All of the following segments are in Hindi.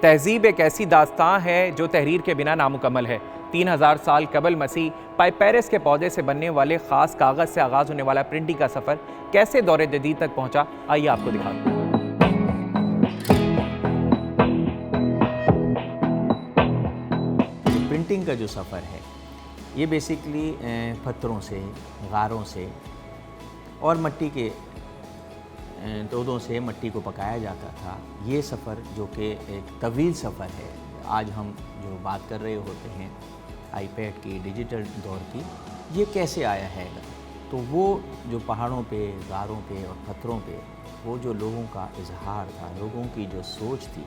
तहज़ीब एक ऐसी दास्तां है जो तहरीर के बिना नामुकम्मल है। 3000 साल कबल मसीह पाइपेरस के पौधे से बनने वाले ख़ास कागज़ से आगाज़ होने वाला प्रिंटिंग का सफ़र कैसे दौरे जदीद तक पहुँचा, आइए आपको दिखाते हैं। प्रिंटिंग का जो सफ़र है ये बेसिकली पत्थरों से, गारों से और मट्टी के तोदों से मट्टी को पकाया जाता था। ये सफ़र जो कि एक तवील सफ़र है, आज हम जो बात कर रहे होते हैं आईपैड की, डिजिटल दौर की, ये कैसे आया है। तो वो जो पहाड़ों पे, गारों पे और पत्थरों पे वो जो लोगों का इजहार था, लोगों की जो सोच थी,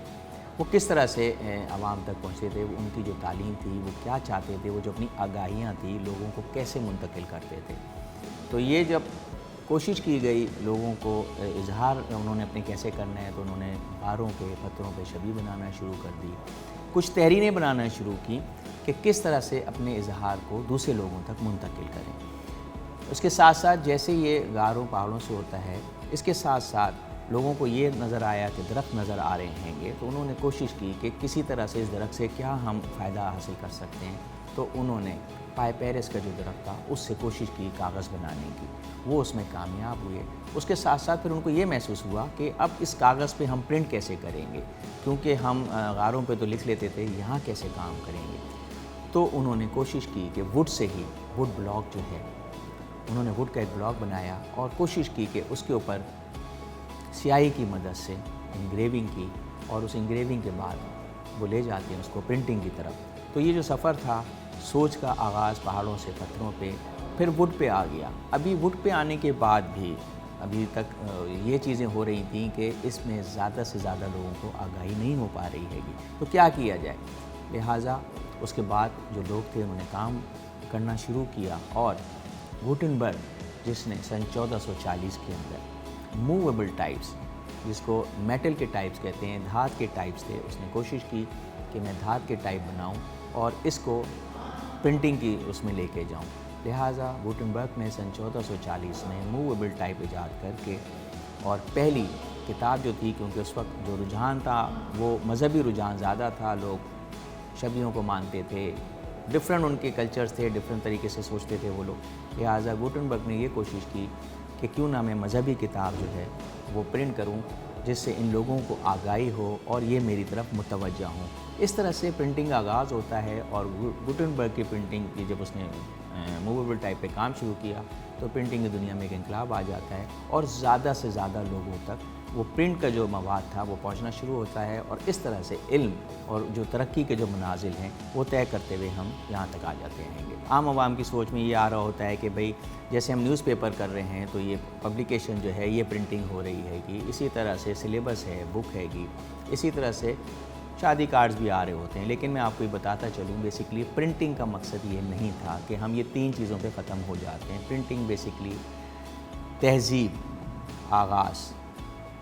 वो किस तरह से आवाम तक पहुँचते थे, उनकी जो तालीम थी, वो क्या चाहते थे, वो जो अपनी आगाहियाँ थी लोगों को कैसे मुंतकिल करते थे। तो ये जब कोशिश की गई लोगों को इजहार उन्होंने अपने कैसे करना है, तो उन्होंने गारों पे, पत्थरों पे छवि बनाना शुरू कर दी। कुछ तहरीरें बनाना शुरू की कि किस तरह से अपने इजहार को दूसरे लोगों तक मुंतकिल करें। उसके साथ साथ जैसे ये गारों पहाड़ों से होता है, इसके साथ साथ लोगों को ये नज़र आया कि दरख्त नज़र आ रहे हैंगे, तो उन्होंने कोशिश की कि किसी तरह से इस दरख्त से क्या हम फ़ायदा हासिल कर सकते हैं। तो उन्होंने पाइपेरस का जो दरख्त था उससे कोशिश की कागज़ बनाने की, वो उसमें कामयाब हुए। उसके साथ साथ फिर उनको ये महसूस हुआ कि अब इस कागज़ पे हम प्रिंट कैसे करेंगे, क्योंकि हम गारों पे तो लिख लेते थे, यहाँ कैसे काम करेंगे। तो उन्होंने कोशिश की कि would say he, would block जो है, उन्होंने वुड का एक ब्लॉक बनाया और कोशिश की कि उसके ऊपर स्याही की मदद से इंग्रेविंग की और उस इंग्रेविंग के बाद वो ले जाते हैं उसको प्रिंटिंग की तरफ। तो ये जो सफ़र था, सोच का आगाज़ पहाड़ों से पत्थरों पे, फिर वुड पे आ गया। अभी वुड पे आने के बाद भी अभी तक ये चीज़ें हो रही थी कि इसमें ज़्यादा से ज़्यादा लोगों को आगाही नहीं हो पा रही हैगी, तो क्या किया जाए। लिहाजा उसके बाद जो लोग थे उन्होंने काम करना शुरू किया और गुटेनबर्ग, जिसने सन 1440 के अंदर मूवेबल टाइप्स, जिसको मेटल के टाइप्स कहते हैं, धात के टाइप्स थे, उसने कोशिश की कि मैं धात के टाइप बनाऊं और इसको प्रिंटिंग की उसमें लेके जाऊं। लिहाजा गुटेनबर्ग ने सन 1440 में मूवेबल टाइप ईजाद करके, और पहली किताब जो थी, क्योंकि उस वक्त जो रुझान था वो मज़हबी रुझान ज़्यादा था, लोग शबियों को मानते थे, डिफरेंट उनके कल्चर्स थे, डिफरेंट तरीके से सोचते थे वो लोग। लिहाजा गुटेनबर्ग ने ये कोशिश की कि क्यों ना मैं मज़हबी किताब जो है वो प्रिंट करूं, जिससे इन लोगों को आगाही हो और ये मेरी तरफ मुतवज्जा हों। इस तरह से प्रिंटिंग का आगाज़ होता है। और गुटेनबर्ग की प्रिंटिंग की जब उसने मूवेबल टाइप पे काम शुरू किया, तो प्रिंटिंग की दुनिया में एक इनकलाब आ जाता है और ज़्यादा से ज़्यादा लोगों तक वो प्रिंट का जो मवाद था वो पहुंचना शुरू होता है। और इस तरह से इल्म और जो तरक्की के जो मनाजिल हैं वो तय करते हुए हम यहाँ तक आ जाते हैं। आम आवाम की सोच में ये आ रहा होता है कि भाई जैसे हम न्यूज़पेपर कर रहे हैं तो ये पब्लिकेशन जो है ये प्रिंटिंग हो रही है कि इसी तरह से सिलेबस है, बुक हैगी, इसी तरह से शादी कार्ड्स भी आ रहे होते हैं। लेकिन मैं आपको ये बताता चलूँ, बेसिकली प्रिंटिंग का मकसद ये नहीं था कि हम ये तीन चीज़ों पे ख़त्म हो जाते हैं। प्रिंटिंग बेसिकली तहज़ीब, आगाज़,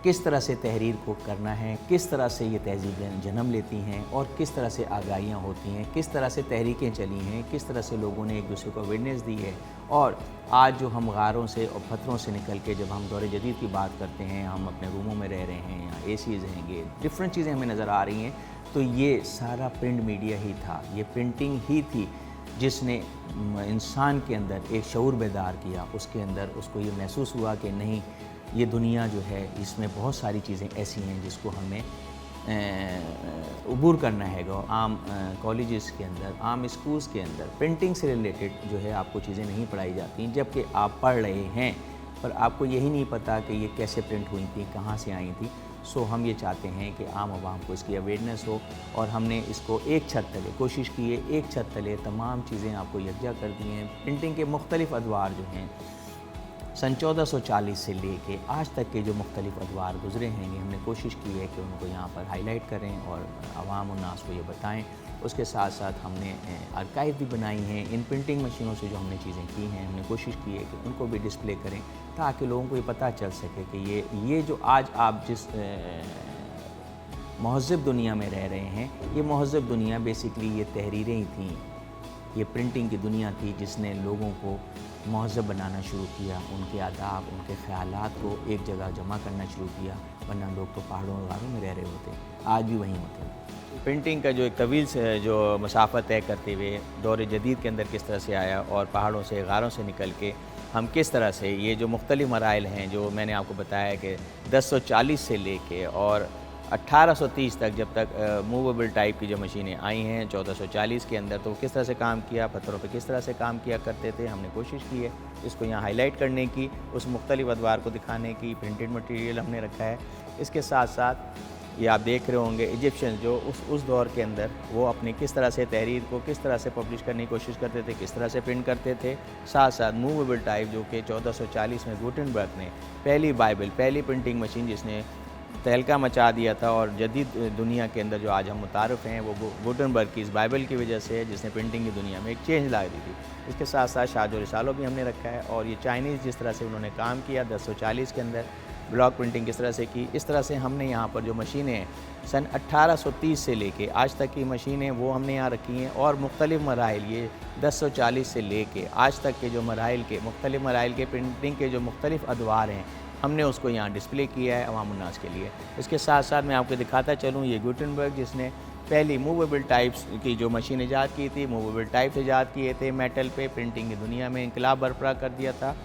किस तरह से तहरीर को करना है, किस तरह से ये तहज़ीबें जन्म लेती हैं और किस तरह से आगाहियाँ होती हैं, किस तरह से तहरीकें चली हैं, किस तरह से लोगों ने एक दूसरे को अवेयरनेस दी है। और आज जो हम गारों से और पत्थरों से निकल के जब हम दौर जदीद की बात करते हैं, हम अपने रूमों में रह रहे हैं या एसीज़ हैंगे, डिफरेंट चीज़ें हमें नज़र आ रही हैं, तो ये सारा प्रिंट मीडिया ही था, ये प्रिंटिंग ही थी जिसने इंसान के अंदर एक शऊर बेदार किया। उसके अंदर उसको ये महसूस हुआ कि नहीं, ये दुनिया जो है इसमें बहुत सारी चीज़ें ऐसी हैं जिसको हमें अबूर करना है। आम कॉलेजेस के अंदर, आम स्कूल्स के अंदर प्रिंटिंग से रिलेटेड जो है आपको चीज़ें नहीं पढ़ाई जाती, जबकि आप पढ़ रहे हैं पर आपको यही नहीं पता कि ये कैसे प्रिंट हुई थी, कहाँ से आई थी। सो हम ये चाहते हैं कि आम आवाम को इसकी अवेयरनेस हो और हमने इसको एक छत तले कोशिश की है, एक छत तले तमाम चीज़ें आपको यकजा कर दी हैं। प्रिंटिंग के मुख्तलिफ़ अदवार जो हैं सन 1440 से लेके आज तक के जो मुख्तलिफ़ अदवार गुज़रे हैं, हमने कोशिश की है कि उनको यहाँ पर हाईलाइट करें और आवाम उन्नास को ये बताएं। उसके साथ साथ हमने आर्काइव भी बनाई हैं। इन प्रिंटिंग मशीनों से जो हमने चीज़ें की हैं, हमने कोशिश की है कि उनको भी डिस्प्ले करें ताकि लोगों को ये पता चल सके कि ये जो आज आप जिस महज़्ज़ब दुनिया में रह रहे हैं, ये महज़्ज़ब दुनिया बेसिकली ये तहरीरें ही थीं, ये प्रिंटिंग की दुनिया थी जिसने लोगों को महज़्ज़ब बनाना शुरू किया, उनके आदाब, उनके ख़यालात को एक जगह जमा करना शुरू किया। वरना लोग तो पहाड़ों और गारों में रह रहे होते, आज भी वहीं होते हैं। प्रिंटिंग का जो एक तवील से जो मसाफ़त तय करते हुए दौर जदीद के अंदर किस तरह से आया और पहाड़ों से गारों से निकल के हम किस तरह से ये जो मुख्तलिफ़ मराइल हैं जो मैंने आपको बताया कि 1040 से लेके और 1830 तक, जब तक मूवेबल टाइप की जो मशीनें आई हैं 1440 के अंदर, तो किस तरह से काम किया, पत्थरों पे किस तरह से काम किया करते थे, हमने कोशिश की है इसको यहाँ हाईलाइट करने की, उस मुख्तलिफ़ अदवार को दिखाने की। प्रिंटेड मटेरियल हमने रखा है। इसके साथ साथ ये आप देख रहे होंगे इजिप्शियन जो उस दौर के अंदर वो अपनी किस तरह से तहरीर को किस तरह से पब्लिश करने की कोशिश करते थे, किस तरह से प्रिंट करते थे। साथ साथ मूवेबल टाइप जो कि 1440 में गुटेनबर्ग ने पहली बाइबल, पहली प्रिंटिंग मशीन जिसने तहलका मचा दिया था और जदीद दुनिया के अंदर जो आज हम मुतारफ़ हैं वो गुटेनबर्ग की इस बाइबल की वजह से है जिसने प्रिंटिंग की दुनिया में एक चेंज ला दी थी। इसके साथ साथ शाजो रिसालो भी हमने रखा है और ये चाइनीज़ जिस तरह से उन्होंने काम किया 1040 के अंदर ब्लॉक प्रिंटिंग किस तरह से की, इस तरह से हमने यहाँ पर जो मशीनें हैं सन 1830 से लेके आज तक की मशीनें वो हमने यहाँ रखी हैं और मुख्तलिफ़ मराइल ये 1040 से लेके आज तक के जो मराइल के मुख्तलिफ़ मराइल के प्रिंटिंग के जो मुख्तलिफ़ अदवार हैं हमने उसको यहाँ डिस्प्ले किया है अवाम उन्नास के लिए। इसके साथ साथ मैं आपको दिखाता चलूँ ये गुटेनबर्ग जिसने पहली मूवेबल टाइप्स की जो मशीन ईजाद की थी, मूवेबल टाइप्स ईजाद किए थे मेटल पे, प्रिंटिंग की दुनिया में इनकलाब बरपा कर दिया था।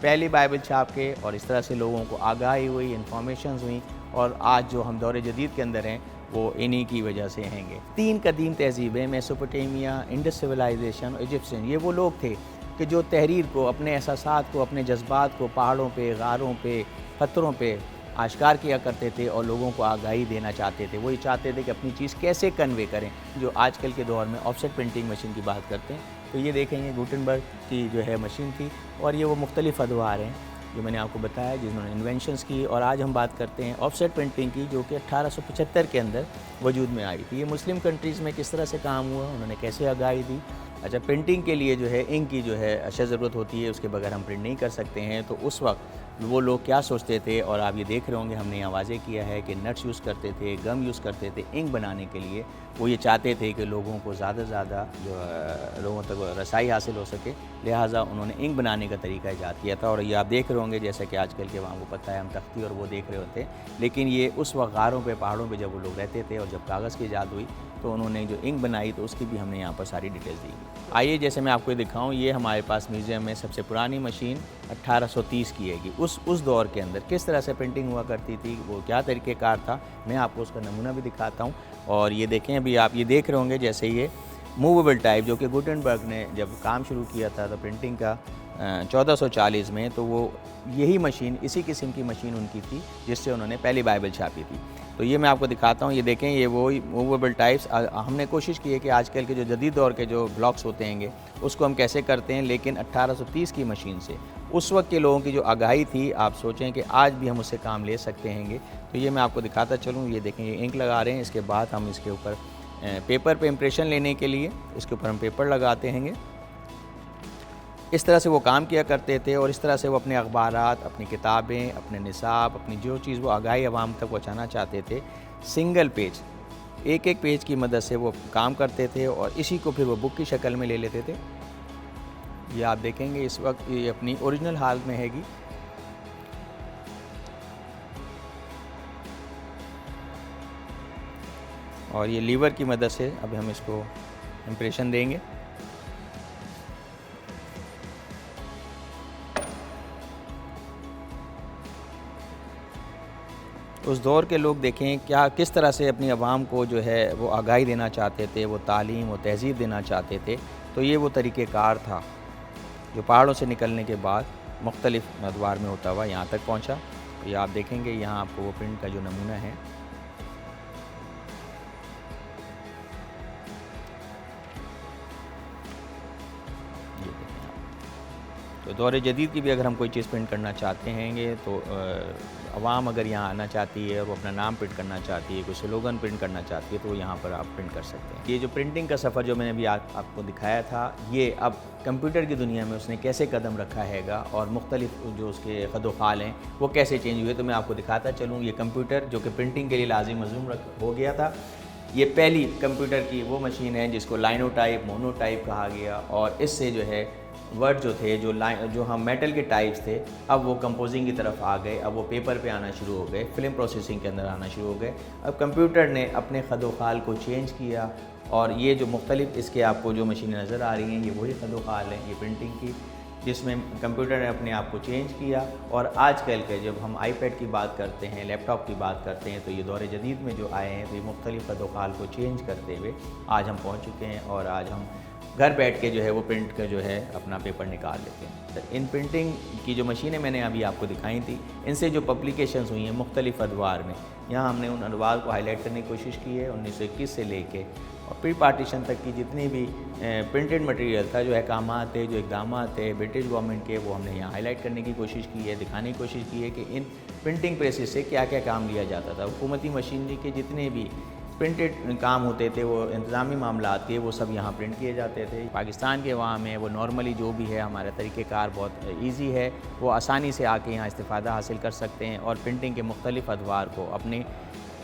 पहली बाइबल छाप के और इस तरह से लोगों को आगाही हुई, इन्फॉर्मेशन हुई और आज जो हम दौर जदीद के अंदर हैं वो इन्हीं की वजह से हैंगे। 3 कदीम तहजीबें मेसोपोटामिया, इंडस सिविलाइजेशन और इजिप्शियन, ये वो लोग थे कि जो तहरीर को, अपने एहसासात को, अपने जज्बात को पहाड़ों पे, गारों पे, पत्थरों पे आश्कार किया करते थे और लोगों को आगाही देना चाहते थे। वो ये चाहते थे कि अपनी चीज़ कैसे कन्वे करें, जो आजकल के दौर में ऑफसेट प्रिंटिंग मशीन की बात करते हैं। तो ये देखेंगे गुटेनबर्ग की जो है मशीन थी और ये वो मुख्तलिफ़ अदवार हैं जो मैंने आपको बताया जिन्होंने इन्वेंशंस की। और आज हम बात करते हैं ऑफसेट प्रिंटिंग की जो कि 1875 के अंदर वजूद में आई थी। ये मुस्लिम कंट्रीज़ में किस तरह से काम हुआ, उन्होंने कैसे आगाही दी। अच्छा, प्रिंटिंग के लिए जो है इंक की जो है अशद ज़रूरत होती है, उसके बगैर हम प्रिंट नहीं कर सकते हैं। तो उस वक्त वो लोग क्या सोचते थे और आप ये देख रहे होंगे हमने यहाँ वाज़े किया है कि नट्स यूज़ करते थे, गम यूज़ करते थे इंक बनाने के लिए। वो ये चाहते थे कि लोगों को ज़्यादा से ज़्यादा जो लोगों तक रसाई हासिल हो सके, लिहाजा उन्होंने इंक बनाने का तरीका ईजाद किया था। और ये आप देख रहे होंगे जैसे कि आजकल के वहाँ को पता है हम तख्ती और वो देख रहे होते हैं, लेकिन ये उस वक्त गारों पे, पहाड़ों पे जब वो लोग रहते थे और जब कागज़ की ईजाद हुई तो उन्होंने जो इंक बनाई तो उसकी भी हमने यहाँ पर सारी डिटेल्स दी। आइए जैसे मैं आपको दिखाऊं, ये हमारे पास म्यूज़ियम में सबसे पुरानी मशीन 1830 की हैगी। उस दौर के अंदर किस तरह से प्रिंटिंग हुआ करती थी, वो क्या तरीक़ेकार था, मैं आपको उसका नमूना भी दिखाता हूँ। और ये देखें, अभी आप ये देख रहे होंगे जैसे ये मूवेबल टाइप जो कि गुटेनबर्ग ने जब काम शुरू किया था तो प्रिंटिंग का 1440 में, तो वो यही मशीन, इसी किस्म की मशीन उनकी थी जिससे उन्होंने पहली बाइबल छापी थी। तो ये मैं आपको दिखाता हूँ, ये देखें, ये वो मूवेबल टाइप्स। हमने कोशिश की है कि आजकल के जो जदीद दौर के जो ब्लॉक्स होते हैं उसको हम कैसे करते हैं, लेकिन 1830 की मशीन से उस वक्त के लोगों की जो आगाही थी, आप सोचें कि आज भी हम उससे काम ले सकते हैंगे। तो ये मैं आपको दिखाता चलूँ, ये देखें, ये इंक लगा रहे हैं। इसके बाद हम इसके ऊपर पेपर पे इम्प्रेशन लेने के लिए इसके ऊपर हम पेपर लगाते हैंगे। इस तरह से वो काम किया करते थे और इस तरह से वो अपने अखबारात, अपनी किताबें, अपने निसाब, अपनी जो चीज़ वो आगाही आवाम तक पहुँचाना चाहते थे, सिंगल पेज, एक एक पेज की मदद से वो काम करते थे और इसी को फिर वो बुक की शक्ल में ले लेते थे। ये आप देखेंगे इस वक्त ये अपनी ओरिजिनल हाल में हैगी। और ये लीवर की मदद से अभी हम इसको इम्प्रेशन देंगे। उस दौर के लोग देखें क्या किस तरह से अपनी आवाम को जो है वो आगाही देना चाहते थे, वो तालीम, वो तहज़ीब देना चाहते थे। तो ये वो तरीक़ेकार था जो पहाड़ों से निकलने के बाद मुख्तलिफ़ अदवार में होता हुआ यहाँ तक पहुँचा। तो ये आप देखेंगे यहाँ आपको वो प्रिंट का जो नमूना है, ये देखें आप। तो दौर जदीद की भी अगर हम कोई चीज़ प्रिंट करना चाहते हैं तो आवाम अगर यहाँ आना चाहती है और वो अपना नाम प्रिंट करना चाहती है, कोई स्लोगन प्रिंट करना चाहती है, तो वो यहाँ पर आप प्रिंट कर सकते हैं। ये जो प्रिंटिंग का सफ़र जो मैंने अभी आपको दिखाया था, ये अब कंप्यूटर की दुनिया में उसने कैसे कदम रखा हैगा और मुख्तलिफ जो उसके ख़द-ओ-ख़ाल हैं वो कैसे चेंज हुए, तो मैं आपको दिखाता चलूँ। ये कंप्यूटर जो कि प्रिंटिंग के लिए लाजिम मज़ूम हो गया था, ये पहली कंप्यूटर की वो मशीन है जिसको लाइनोटाइप, मोनोटाइप कहा गया और इससे जो है वर्ड जो थे, जो हम मेटल के टाइप्स थे, अब वो कंपोजिंग की तरफ आ गए, अब वो पेपर पे आना शुरू हो गए, फिल्म प्रोसेसिंग के अंदर आना शुरू हो गए। अब कंप्यूटर ने अपने खदोखाल को चेंज किया और ये जो मुख्तलिफ इसके आपको जो मशीनें नज़र आ रही हैं, ये वही खदोखाल हैं, ये प्रिंटिंग की, जिसमें कंप्यूटर ने अपने आप को चेंज किया। और आजकल के जब हम आईपैड की बात करते हैं, लैपटॉप की बात करते हैं, तो ये दौर जदीद में जो आए हैं, तो ये मुख्तलिफ खदोखाल को चेंज करते हुए आज हम पहुँच चुके हैं और आज हम घर बैठ के जो है वो प्रिंट का जो है अपना पेपर निकाल लेते हैं। तो इन प्रिंटिंग की जो मशीनें मैंने अभी आपको दिखाई थी, इनसे जो पब्लिकेशंस हुई हैं मुख्तलिफ अदवार में, यहाँ हमने उन अदवार को हाईलाइट करने की कोशिश की है। 1921 से लेके और प्री पार्टीशन तक की जितनी भी प्रिंटेड मटेरियल था, जो अहकामात थे, जो इक़दाम थे ब्रिटिश गवर्नमेंट के, वो हमने यहाँ हाईलाइट करने की कोशिश की है, दिखाने की कोशिश की है कि इन प्रिंटिंग प्रेसेस से क्या क्या काम लिया जाता था। हुकूमती मशीनरी के जितने भी प्रिंटेड काम होते थे, वो इंतज़ामी मामलात थे, वो सब यहाँ प्रिंट किए जाते थे। पाकिस्तान के अवाम है वो नॉर्मली जो भी है हमारा तरीक़ेकार बहुत ईज़ी है, वो आसानी से आके यहाँ इस्तिफ़ादा हासिल कर सकते हैं और प्रिंटिंग के मुख्तलिफ़ अदवार को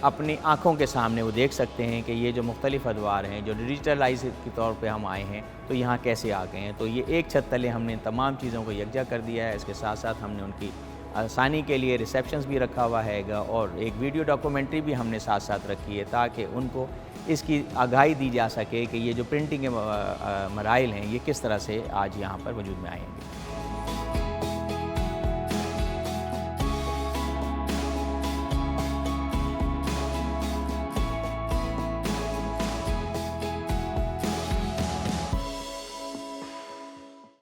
अपनी आँखों के सामने वो देख सकते हैं कि ये जो मुख्तलिफ़ अदवार हैं, जो डिजिटलाइज के तौर पे हम आए हैं, तो यहाँ कैसे आ गए हैं। तो ये एक छत तले हमने तमाम चीज़ों को यकजा कर दिया है। इसके साथ साथ हमने उनकी आसानी के लिए रिसेप्शंस भी रखा हुआ हैगा और एक वीडियो डॉक्यूमेंट्री भी हमने साथ साथ रखी है, ताकि उनको इसकी आगाही दी जा सके कि ये जो प्रिंटिंग के मराइल हैं, ये किस तरह से आज यहाँ पर वजूद में आएंगे।